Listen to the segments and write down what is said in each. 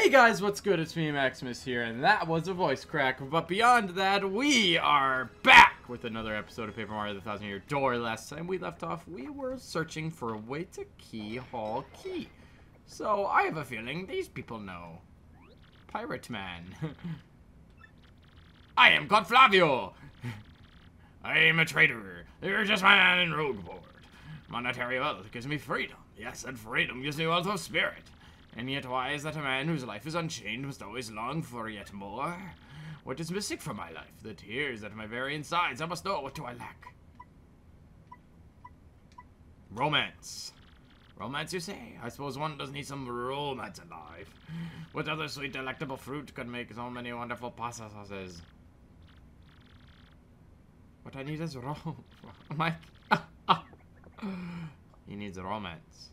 Hey guys, what's good? It's me, Maximus here, and that was a voice crack. But beyond that, we are back with another episode of Paper Mario: The Thousand Year Door. Last time we left off, we were searching for a way to Key Hall Key. So I have a feeling these people know. Pirate Man. I am called Flavio. I am a trader. The richest man in Rogueport. Monetary wealth gives me freedom. Yes, and freedom gives me wealth of spirit. And yet why is that a man whose life is unchained must always long for yet more? What is missing from my life? The tears at my very insides. I must know, what do I lack? Romance. Romance, you say? I suppose one does need some romance in life. What other sweet, delectable fruit could make so many wonderful pasta sauces? What I need is He needs romance.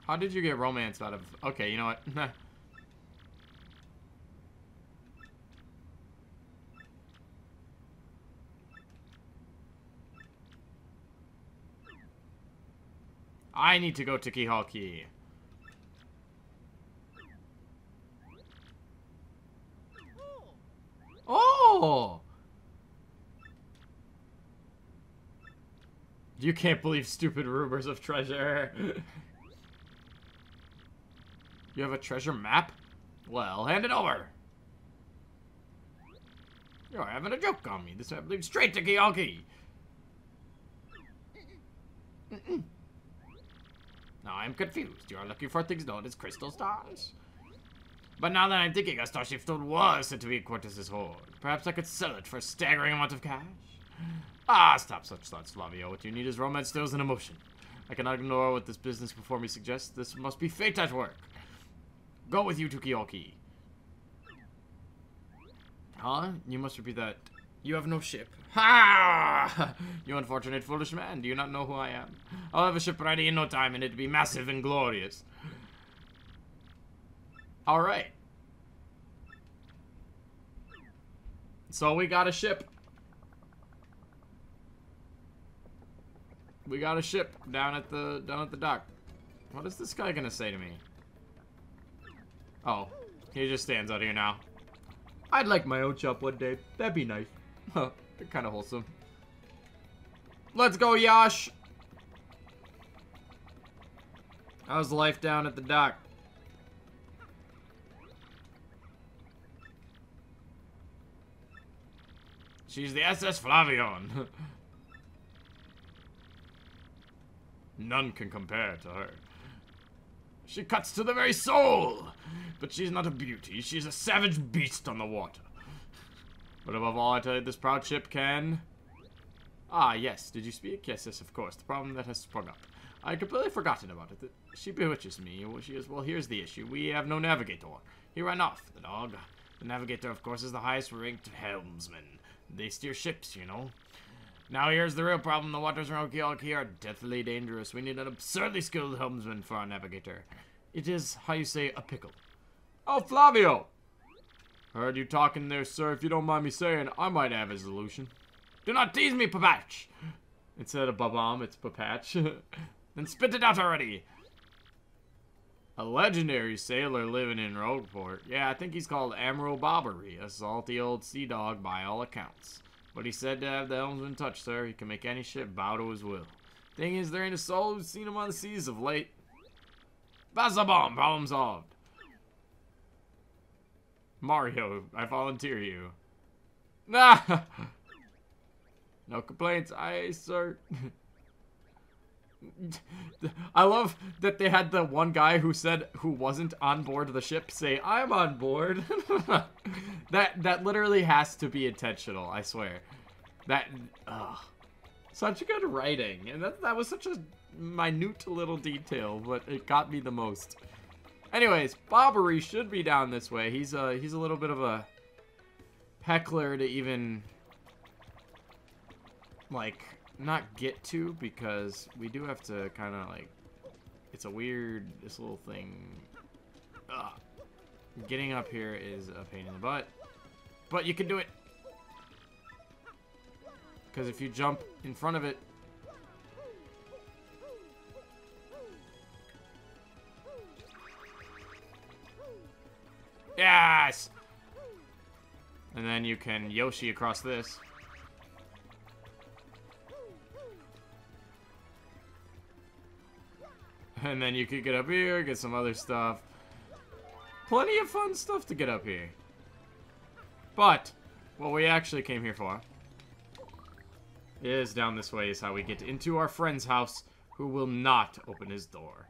How did you get romance out of... Okay, you know what? I need to go to Key Hall Key. Oh! You can't believe stupid rumors of treasure. You have a treasure map? Well, hand it over. You're having a joke on me. This map leads straight to Key Hall Key. Now I'm confused. You are looking for things known as crystal stars? But now that I'm thinking, a Starship Stone was said to be in Cortez's hoard. Perhaps I could sell it for a staggering amount of cash? Ah, stop such thoughts, Flavio. What you need is romance, stills, and emotion. I cannot ignore what this business before me suggests. This must be fate at work. Go with you to Key Hall Key. Huh? You must repeat that. You have no ship. Ha! You unfortunate foolish man. Do you not know who I am? I'll have a ship ready in no time, and it'll be massive and glorious. Alright. So we got a ship. We got a ship down at the dock. What is this guy gonna say to me? Oh, he just stands out here now. I'd like my own shop one day. That'd be nice. Huh, kind of wholesome. Let's go, Yash. How's life down at the dock? She's the SS Flavion. None can compare to her. She cuts to the very soul! But she's not a beauty, she's a savage beast on the water. But above all, I tell you, this proud ship can... Ah, yes, did you speak? Yes, yes, of course, the problem that has sprung up. I had completely forgotten about it. She bewitches me. Well, here's the issue. We have no navigator. He ran off, the dog. The navigator, of course, is the highest ranked helmsman. They steer ships, you know. Now here's the real problem. The waters around Key Hall Key are deathly dangerous. We need an absurdly skilled helmsman for our navigator. It is, how you say, a pickle. Oh, Flavio! Heard you talking there, sir. If you don't mind me saying, I might have a solution. Do not tease me, Papatch! Instead of Babam, it's Papatch. Then spit it out already! A legendary sailor living in Rogueport. Yeah, I think he's called Amro Bobbery, a salty old sea dog by all accounts. But he's said to have the helmsman touch, sir. He can make any ship bow to his will. Thing is, there ain't a soul who's seen him on the seas of late. Bazabom, problem solved. Mario, I volunteer you. Nah! No complaints, aye, sir. I love that they had the one guy who wasn't on board the ship say, I'm on board. That literally has to be intentional, I swear. Such good writing. And that was such a minute little detail, but it got me the most. Anyways, Bobbery should be down this way. He's a little bit of a heckler to even, like, not get to, because we do have to kind of, like, it's a weird, this little thing. Getting up here is a pain in the butt, but you can do it. Because if you jump in front of it... Yes! And then you can Yoshi across this. And then you could get up here, get some other stuff. Plenty of fun stuff to get up here. But, what we actually came here for is down this way is how we get into our friend's house, who will not open his door.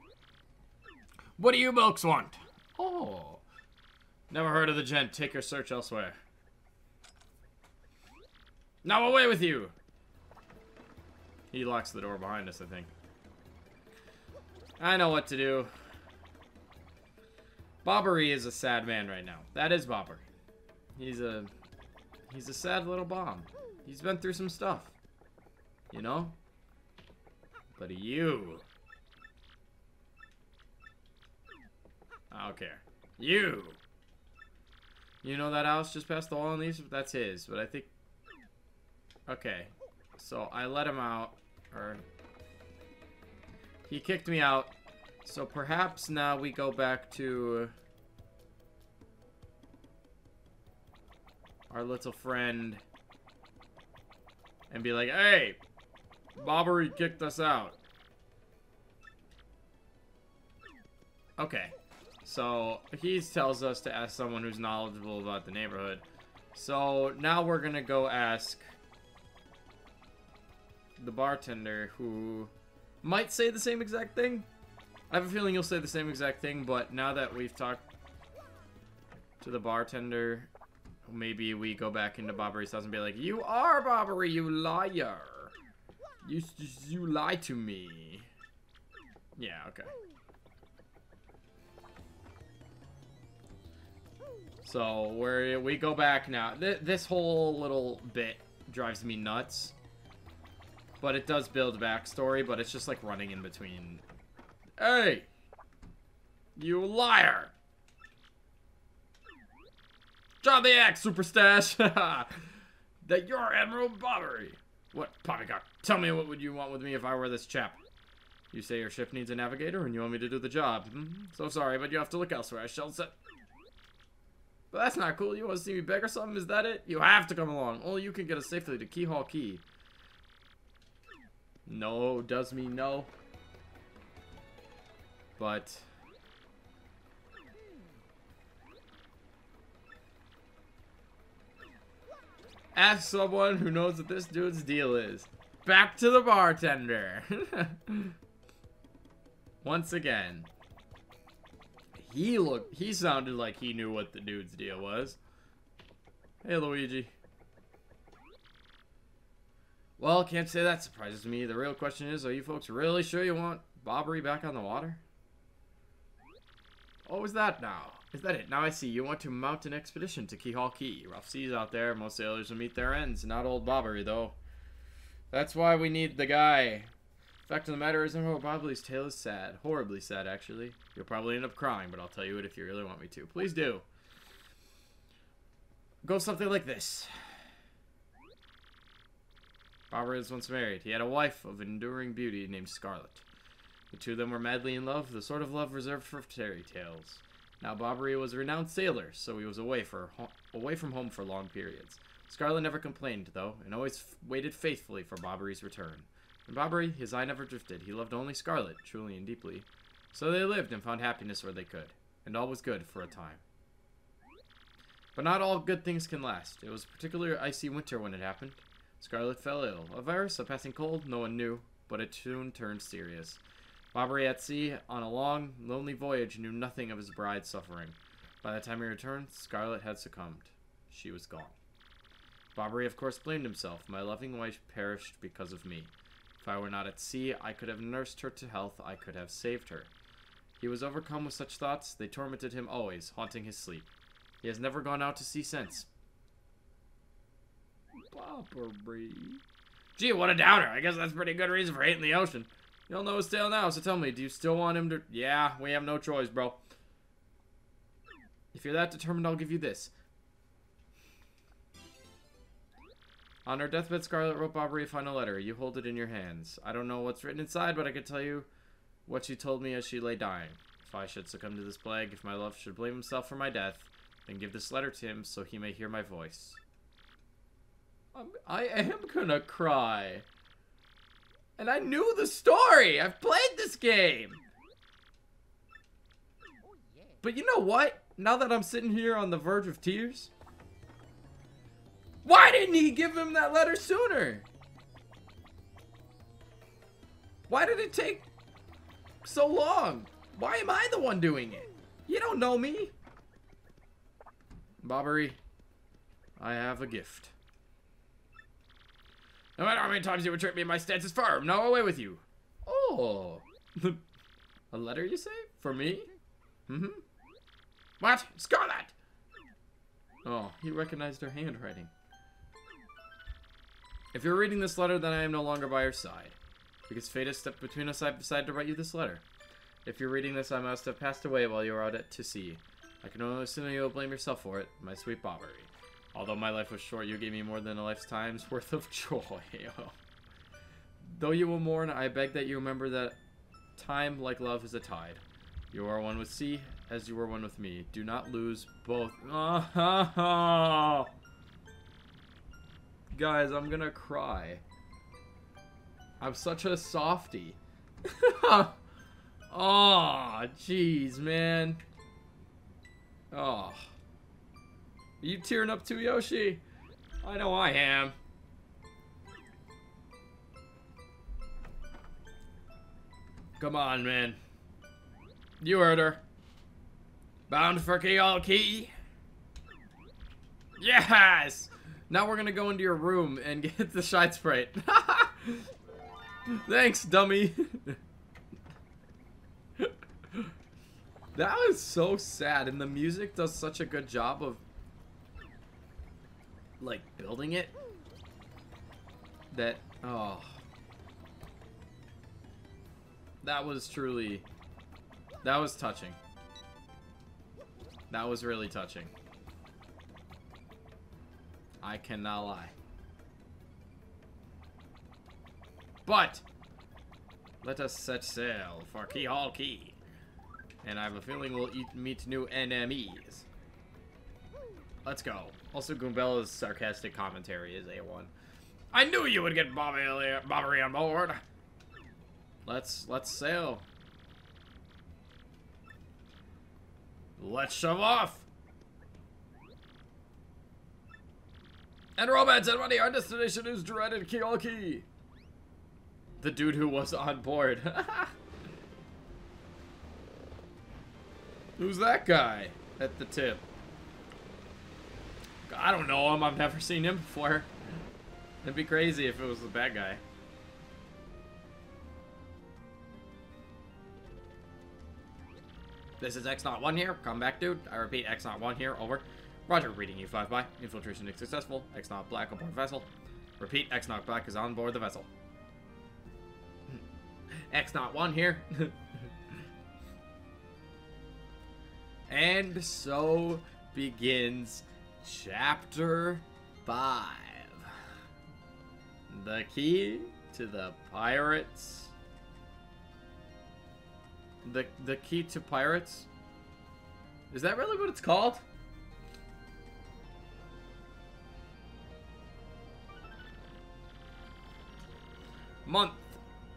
What do you folks want? Oh. Never heard of the gent. Take your search elsewhere. Now away with you! He locks the door behind us, I think. I know what to do. Bobbery is a sad man right now. That is Bobber. He's a sad little bomb. He's been through some stuff. You know? But you... I don't care. You! You know that house just past the wall and these? That's his, but I think... Okay. So, I let him out. Or... He kicked me out. So, perhaps now we go back to... our little friend. And be like, hey! Bobbery kicked us out. Okay. So, he tells us to ask someone who's knowledgeable about the neighborhood. So, now we're gonna go ask the bartender, who might say the same exact thing. I have a feeling he'll say the same exact thing, but now that we've talked to the bartender, maybe we go back into Bobbery's house and be like, you are Bobbery, you liar. You lied to me. Yeah, okay. So, we go back now. This whole little bit drives me nuts. But it does build backstory, but it's just like running in between. Hey! You liar! Drop the axe, Super Stash! That you're Admiral Bobbery! What, poppycock? Tell me, what would you want with me if I were this chap? You say your ship needs a navigator and you want me to do the job. So sorry, but you have to look elsewhere. I shall set... But that's not cool. You want to see me beg or something? Is that it? You have to come along. Only you can get us safely to Keyhall Key. No does mean no. But... ask someone who knows what this dude's deal is. Back to the bartender. Once again. He sounded like he knew what the dude's deal was. Hey, Luigi. Well, can't say that surprises me. The real question is, are you folks really sure you want Bobbery back on the water? Oh, is that now? Is that it? Now I see. You want to mount an expedition to Keyhall Key. Rough seas out there. Most sailors will meet their ends. Not old Bobbery, though. That's why we need the guy. Fact of the matter is, Emerald Bobbery's tale is sad. Horribly sad, actually. You'll probably end up crying, but I'll tell you it if you really want me to. Please do. Go something like this. Bobbery was once married. He had a wife of enduring beauty named Scarlet. The two of them were madly in love, the sort of love reserved for fairy tales. Now Bobbery was a renowned sailor, so he was away from home for long periods. Scarlet never complained, though, and always waited faithfully for Bobbery's return. And Bobbery, his eye never drifted. He loved only Scarlet, truly and deeply. So they lived and found happiness where they could, and all was good for a time. But not all good things can last. It was a particularly icy winter when it happened. Scarlet fell ill. A virus, a passing cold, no one knew, but it soon turned serious. Bobbery at sea, on a long, lonely voyage, knew nothing of his bride's suffering. By the time he returned, Scarlet had succumbed. She was gone. Bobbery, of course, blamed himself. My loving wife perished because of me. If I were not at sea, I could have nursed her to health. I could have saved her. He was overcome with such thoughts. They tormented him always, haunting his sleep. He has never gone out to sea since. Bobbery. Gee, what a downer. I guess that's a pretty good reason for hating the ocean. You don't know his tale now, so tell me, do you still want him to... Yeah, we have no choice, bro. If you're that determined, I'll give you this. On her deathbed, Scarlet wrote Barbary a final letter. You hold it in your hands. I don't know what's written inside, but I can tell you what she told me as she lay dying. If I should succumb to this plague, if my love should blame himself for my death, then give this letter to him so he may hear my voice. I am gonna cry. And I knew the story! I've played this game! But you know what? Now that I'm sitting here on the verge of tears, why didn't he give him that letter sooner? Why did it take so long? Why am I the one doing it? You don't know me. Bobbery, I have a gift. No matter how many times you would trick me, my stance is firm. No away with you. Oh. A letter, you say? For me? Mm-hmm. What? Scarlet! Oh, he recognized her handwriting. If you're reading this letter, then I am no longer by your side. Because fate has stepped between us, I've decided to write you this letter. If you're reading this, I must have passed away while you were out at sea. I can only assume you will blame yourself for it, my sweet Bobbery. Although my life was short, you gave me more than a lifetime's worth of joy. Though you will mourn, I beg that you remember that time, like love, is a tide. You are one with sea, as you were one with me. Do not lose both. Guys, I'm gonna cry. I'm such a softie. Oh, jeez, man. Oh. Are you tearing up too, Yoshi? I know I am. Come on, man. You heard her. Bound for Kealki. Yes! Now we're gonna go into your room and get the Shine Sprite. Thanks, dummy. That was so sad, and the music does such a good job of, like, building it. That, oh. That was truly, that was touching. That was really touching. I cannot lie. But let us set sail for Kealki. And I have a feeling we'll meet new enemies. Let's go. Also, Goombella's sarcastic commentary is A1. I knew you would get Bobbery on board. Let's sail. Let's shove off. And romance and money, our destination is dreaded Kealki. The dude who was on board. Who's that guy at the tip? I don't know him. I've never seen him before. It'd be crazy if it was the bad guy. This is X-Not-1 here. Come back, dude. I repeat, X-Not-1 here. Over. Roger, reading U5 by. Infiltration is successful. X-Not-Black aboard vessel. Repeat, X-Not-Black is on board the vessel. X-Not-1 here. And so begins Chapter 5. The key to the pirates. The key to pirates? Is that really what it's called? Month,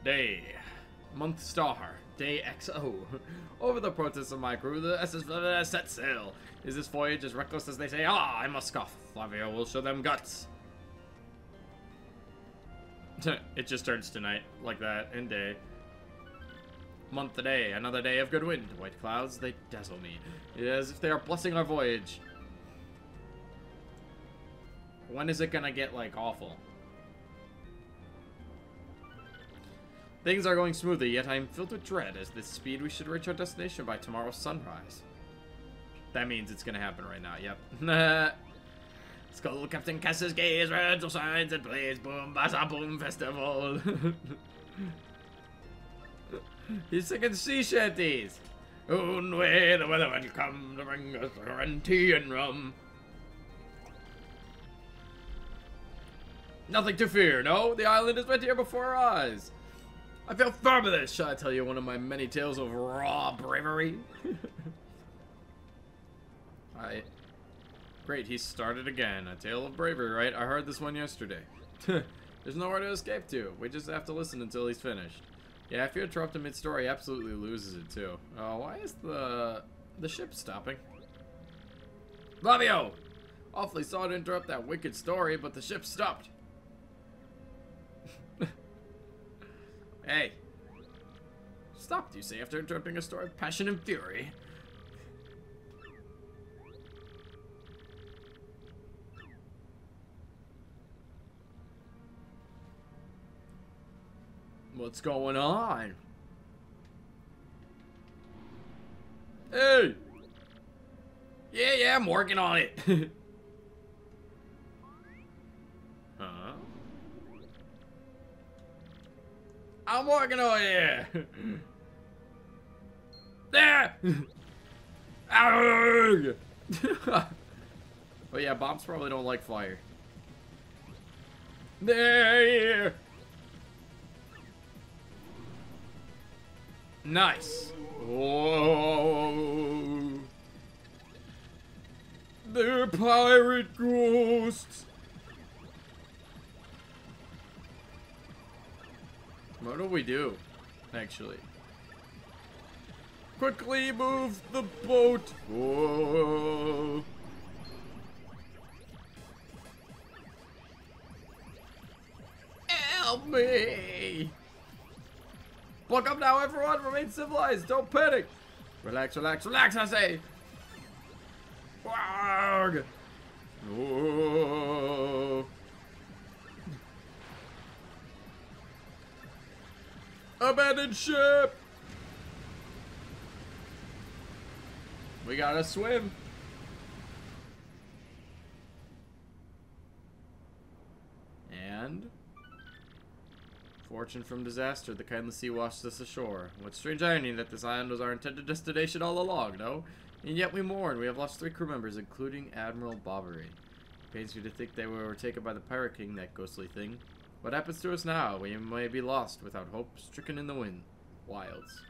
day, month star, day XO. Over the protests of my crew, the SS Flavia set sail. Is this voyage as reckless as they say? Ah, I must scoff. Flavia will show them guts. It just turns to night, like that, and day. Month to day, another day of good wind. White clouds, they dazzle me. As if they are blessing our voyage. When is it gonna get, like, awful? Things are going smoothly, yet I am filled with dread. As this speed, we should reach our destination by tomorrow's sunrise. That means it's gonna happen right now, yep. Skull Captain Cass's gaze, red signs and plays boom, basa boom festival. He's singing sea shanties. Soon way the weather will come to bring us tea and rum. Nothing to fear, no? The island is right here before our eyes. I feel firm of this. Shall I tell you one of my many tales of raw bravery? Great, he started again. A tale of bravery, right? I heard this one yesterday. There's nowhere to escape to. We just have to listen until he's finished. Yeah, if you interrupt him mid-story, he absolutely loses it, too. Oh, why is the ship stopping? Flavio! Awfully sorry to interrupt that wicked story, but the ship stopped. Hey. Stopped, you say, after interrupting a story of passion and fury. What's going on? Hey! Yeah, I'm working on it. Huh? I'm working on it. There! Oh yeah, bombs probably don't like fire. There! Nice. Whoa. They're pirate ghosts. What do we do, actually? Quickly move the boat. Whoa. Help me. Buck up now, everyone. Remain civilized. Don't panic. Relax, relax, relax, I say. Warg. Whoa. Abandoned ship. We gotta swim. And fortune from disaster, the kindly sea washed us ashore. What strange irony that this island was our intended destination all along, no? And yet we mourn. We have lost 3 crew members, including Admiral Bobbery. It pains me to think they were taken by the Pirate King, that ghostly thing. What happens to us now? We may be lost, without hope, stricken in the wilds.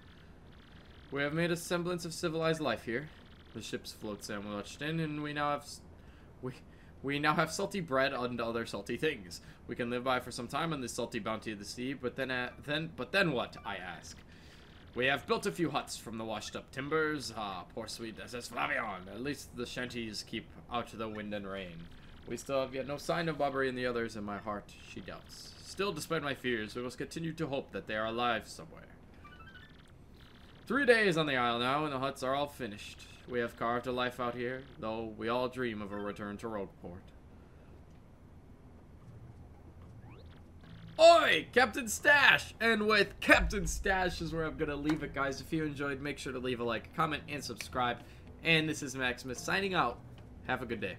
We have made a semblance of civilized life here. The ship's float sandwiched in, and we now have salty bread and other salty things. We can live by for some time on this salty bounty of the sea, but then what? I ask. We have built a few huts from the washed-up timbers. Ah, poor sweet SS Flavion. At least the shanties keep out the wind and rain. We still have yet no sign of Bobbery and the others, and my heart, she doubts. Still, despite my fears, we must continue to hope that they are alive somewhere. 3 days on the isle now, and the huts are all finished. We have carved a life out here, though we all dream of a return to Rogueport. Oi! Captain Stash! And with Captain Stash is where I'm gonna leave it, guys. If you enjoyed, make sure to leave a like, comment, and subscribe. And this is Maximus signing out. Have a good day.